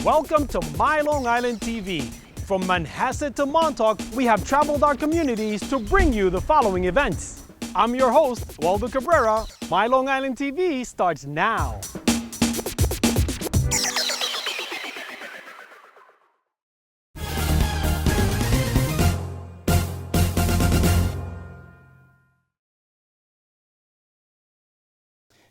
Welcome to My Long Island TV. From Manhasset to Montauk, we have traveled our communities to bring you the following events. I'm your host, Waldo Cabrera. My Long Island TV starts now.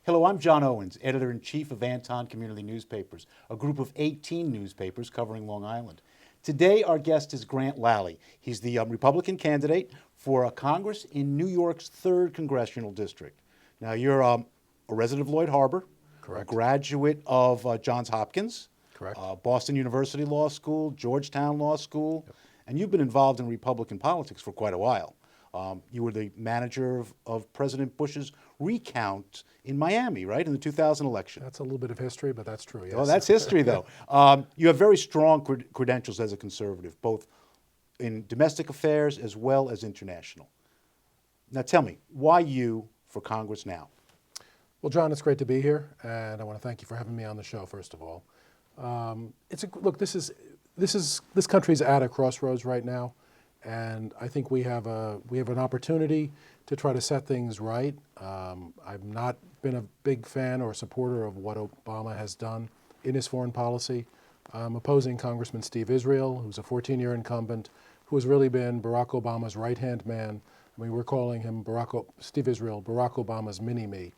Hello, I'm John Owens, editor-in-chief of Anton Community Newspapers, a group of 18 newspapers covering Long Island. Today, our guest is Grant Lally. He's the Republican candidate for Congress in New York's 3rd Congressional District. Now, you're a resident of Lloyd Harbor, Correct. a graduate of Johns Hopkins, Correct. Boston University Law School, Georgetown Law School, and you've been involved in Republican politics for quite a while. You were the manager of President Bush's recount in Miami, right, in the 2000 election. That's a little bit of history, but that's true, yes. Well, that's history, though. You have very strong credentials as a conservative, both in domestic affairs as well as international. Now, tell me, why you for Congress now? Well, John, it's great to be here, and I want to thank you for having me on the show, first of all. Look, this country's at a crossroads right now, and I think we have an opportunity to try to set things right. I've not been a big fan or supporter of what Obama has done in his foreign policy. I'm opposing Congressman Steve Israel, who's a 14-year incumbent, who has really been Barack Obama's right-hand man. I mean, we're calling him Steve Israel, Barack Obama's mini-me,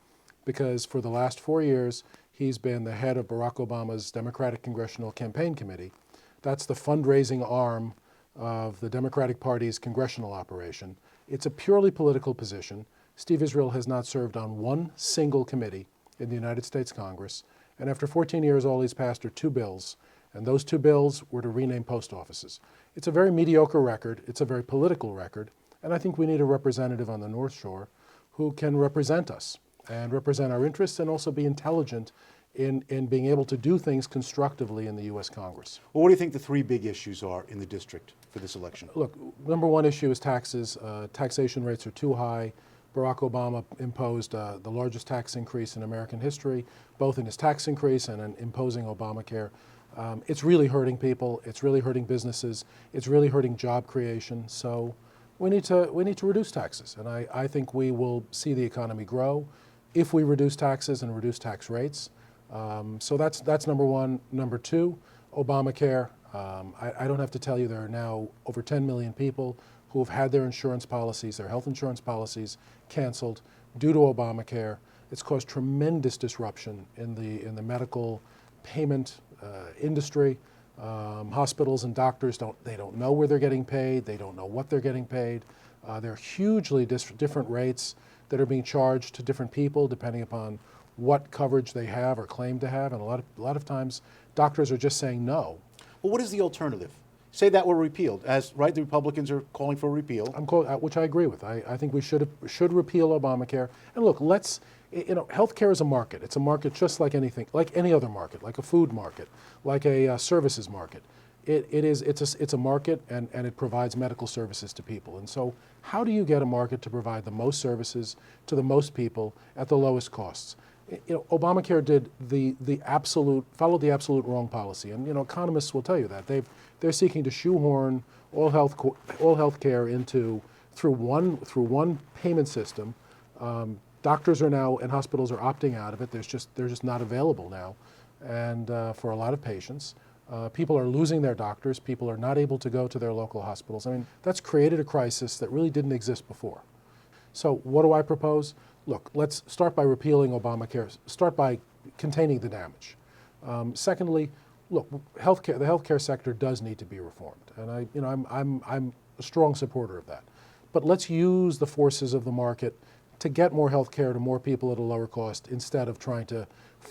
because for the last 4 years, he's been the head of Barack Obama's Democratic Congressional Campaign Committee. That's the fundraising arm of the Democratic Party's congressional operation. It's a purely political position. Steve Israel has not served on one single committee in the United States Congress, and after 14 years, all he's passed are 2 bills, and those 2 bills were to rename post offices. It's a very mediocre record. It's a very political record, and I think we need a representative on the North Shore who can represent us and represent our interests and also be intelligent in being able to do things constructively in the U.S. Congress. Well, what do you think the 3 big issues are in the district for this election? Look, number one issue is taxes. Taxation rates are too high. Barack Obama imposed the largest tax increase in American history, both in his tax increase and in imposing Obamacare. It's really hurting people. It's really hurting businesses. It's really hurting job creation. So we need to reduce taxes, and I think we will see the economy grow if we reduce taxes and reduce tax rates. So that's number one. Number two, Obamacare. I don't have to tell you there are now over 10 million people who have had their insurance policies, their health insurance policies, canceled due to Obamacare. It's caused tremendous disruption in the medical payment industry. Hospitals and doctors don't know where they're getting paid. They don't know what they're getting paid. There are hugely different rates that are being charged to different people depending upon what coverage they have or claim to have, and a lot of times doctors are just saying no. Well, what is the alternative? Say that were repealed, as right, the Republicans are calling for a repeal. Which I agree with. I think we should repeal Obamacare. And look, healthcare is a market. It's a market just like anything, like any other market, like a food market, like a services market. It's a market, and it provides medical services to people. And so, how do you get a market to provide the most services to the most people at the lowest costs? Obamacare followed the absolute wrong policy, and economists will tell you that they're seeking to shoehorn all health care through one payment system. Doctors are now and hospitals are opting out of it. They're just not available now, and for a lot of patients, people are losing their doctors. People are not able to go to their local hospitals. I mean, that's created a crisis that really didn't exist before. So what do I propose? Look, let's start by repealing Obamacare. Start by containing the damage. Secondly, look, the healthcare sector does need to be reformed, and I'm a strong supporter of that. But let's use the forces of the market to get more healthcare to more people at a lower cost instead of trying to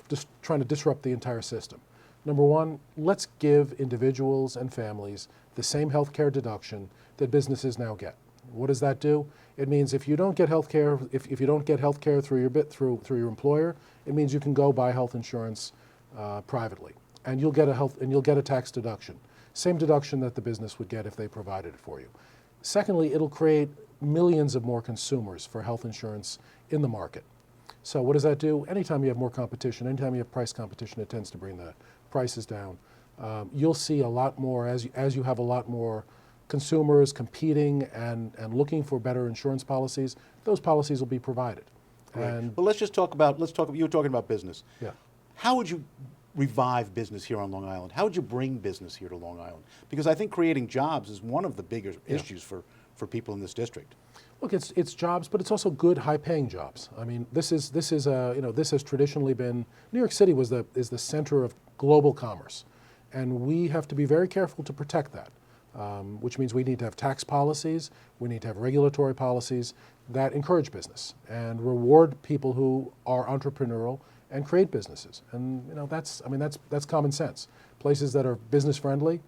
disrupt the entire system. Number one, let's give individuals and families the same healthcare deduction that businesses now get. What does that do? It means if you don't get health care, if you don't get health care through your employer, it means you can go buy health insurance privately, and you'll get a tax deduction, same deduction that the business would get if they provided it for you. Secondly, it'll create millions of more consumers for health insurance in the market. So what does that do? Anytime you have more competition, anytime you have price competition, it tends to bring the prices down. you'll see a lot more, as you have a lot more consumers competing and looking for better insurance policies, those policies will be provided. Right. And But you were talking about business. yeah. How would you revive business here on Long Island? How would you bring business here to Long Island? Because I think creating jobs is one of the bigger issues for people in this district. Look, it's jobs, but it's also good, high-paying jobs. I mean, this has traditionally been, New York City is the center of global commerce, and we have to be very careful to protect that. Which means we need to have tax policies, we need to have regulatory policies that encourage business and reward people who are entrepreneurial and create businesses. And that's common sense. Places that are business friendly,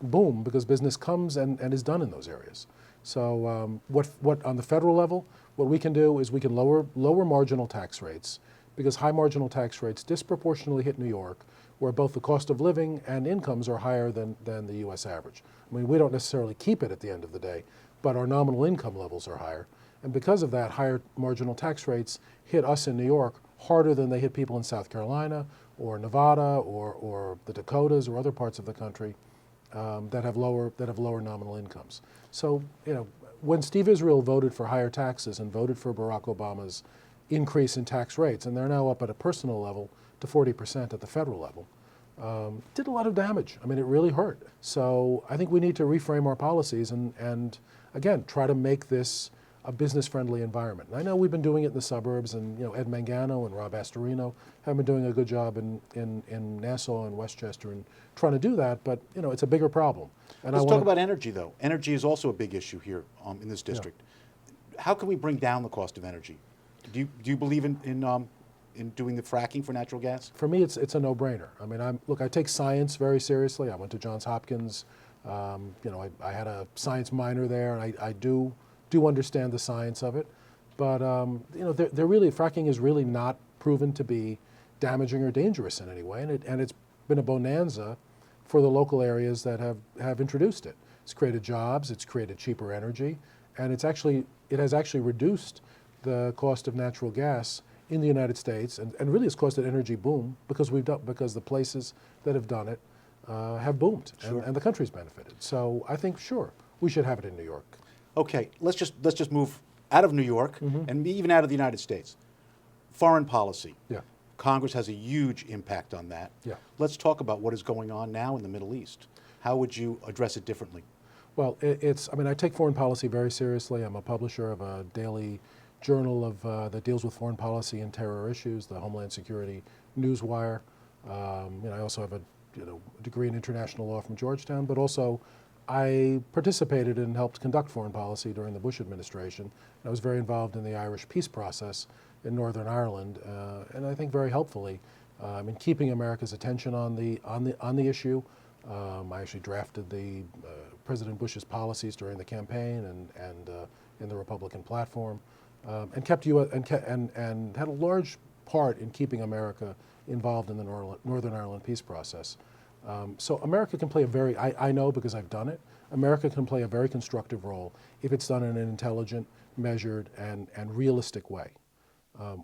boom, because business comes and is done in those areas. So what on the federal level, what we can do is we can lower marginal tax rates, because high marginal tax rates disproportionately hit New York, where both the cost of living and incomes are higher than the U.S. average. I mean, we don't necessarily keep it at the end of the day, but our nominal income levels are higher. And because of that, higher marginal tax rates hit us in New York harder than they hit people in South Carolina or Nevada or the Dakotas or other parts of the country that have lower nominal incomes. So, when Steve Israel voted for higher taxes and voted for Barack Obama's increase in tax rates, and they're now up at a personal level to 40% at the federal level, did a lot of damage. I mean, it really hurt. So I think we need to reframe our policies and again, try to make this a business-friendly environment. And I know we've been doing it in the suburbs, and Ed Mangano and Rob Astorino have been doing a good job in Nassau and Westchester and trying to do that, but it's a bigger problem. And Let's talk about energy, though. Energy is also a big issue here in this district. Yeah. How can we bring down the cost of energy? Do you believe in doing the fracking for natural gas? For me, it's a no-brainer. I mean, I take science very seriously. I went to Johns Hopkins. I had a science minor there, and I do understand the science of it. But fracking is really not proven to be damaging or dangerous in any way, and it's been a bonanza for the local areas that have introduced it. It's created jobs, it's created cheaper energy, and it has actually reduced the cost of natural gas in the United States, and really it's caused an energy boom because the places that have done it have boomed, sure. and the country's benefited. So I think, sure, we should have it in New York. Okay, let's just move out of New York and even out of the United States. Foreign policy. Yeah. Congress has a huge impact on that. Yeah. Let's talk about what is going on now in the Middle East. How would you address it differently? Well, I take foreign policy very seriously. I'm a publisher of a daily journal that deals with foreign policy and terror issues, the Homeland Security Newswire. I also have a degree in international law from Georgetown, but also I participated and helped conduct foreign policy during the Bush administration. I was very involved in the Irish peace process in Northern Ireland, and I think very helpfully in keeping America's attention on the issue. I actually drafted President Bush's policies during the campaign and in the Republican platform, and had a large part in keeping America involved in the Northern Ireland peace process. So America can play I know because I've done it, America can play a very constructive role if it's done in an intelligent, measured, and realistic way.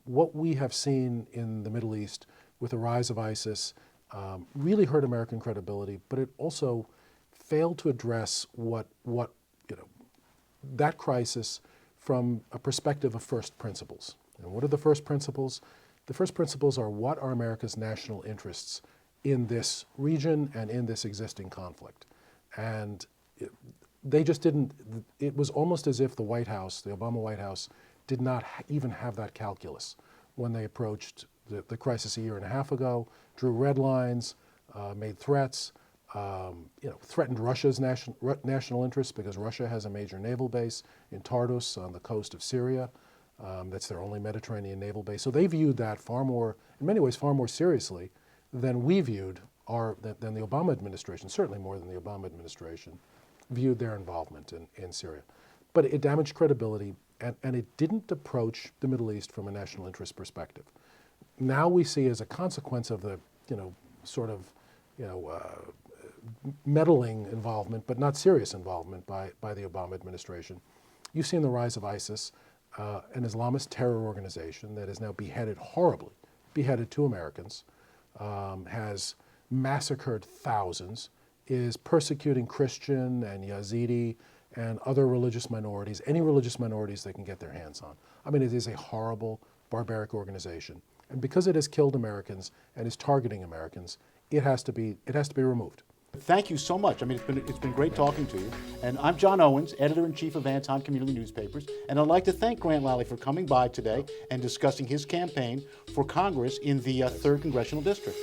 What we have seen in the Middle East with the rise of ISIS really hurt American credibility, but it also failed to address that crisis from a perspective of first principles. And what are the first principles? The first principles are, what are America's national interests in this region and in this existing conflict? And they just didn't. It was almost as if the White House, the Obama White House, did not even have that calculus when they approached the crisis a year and a half ago, drew red lines, made threats, threatened Russia's national interests, because Russia has a major naval base in Tartus on the coast of Syria. That's their only Mediterranean naval base. So they viewed that in many ways, far more seriously than we viewed than the Obama administration, certainly more than the Obama administration, viewed their involvement in Syria. But it damaged credibility, and it didn't approach the Middle East from a national interest perspective. Now we see, as a consequence of the, meddling involvement, but not serious involvement by the Obama administration, you've seen the rise of ISIS, an Islamist terror organization that has now beheaded 2 Americans, has massacred thousands, is persecuting Christian and Yazidi and other religious minorities, any religious minorities they can get their hands on. I mean, it is a horrible, barbaric organization. And because it has killed Americans and is targeting Americans, it has to be removed. Thank you so much. I mean, it's been great talking to you. And I'm John Owens, editor-in-chief of Anton Community Newspapers, and I'd like to thank Grant Lally for coming by today and discussing his campaign for Congress in the 3rd Congressional District.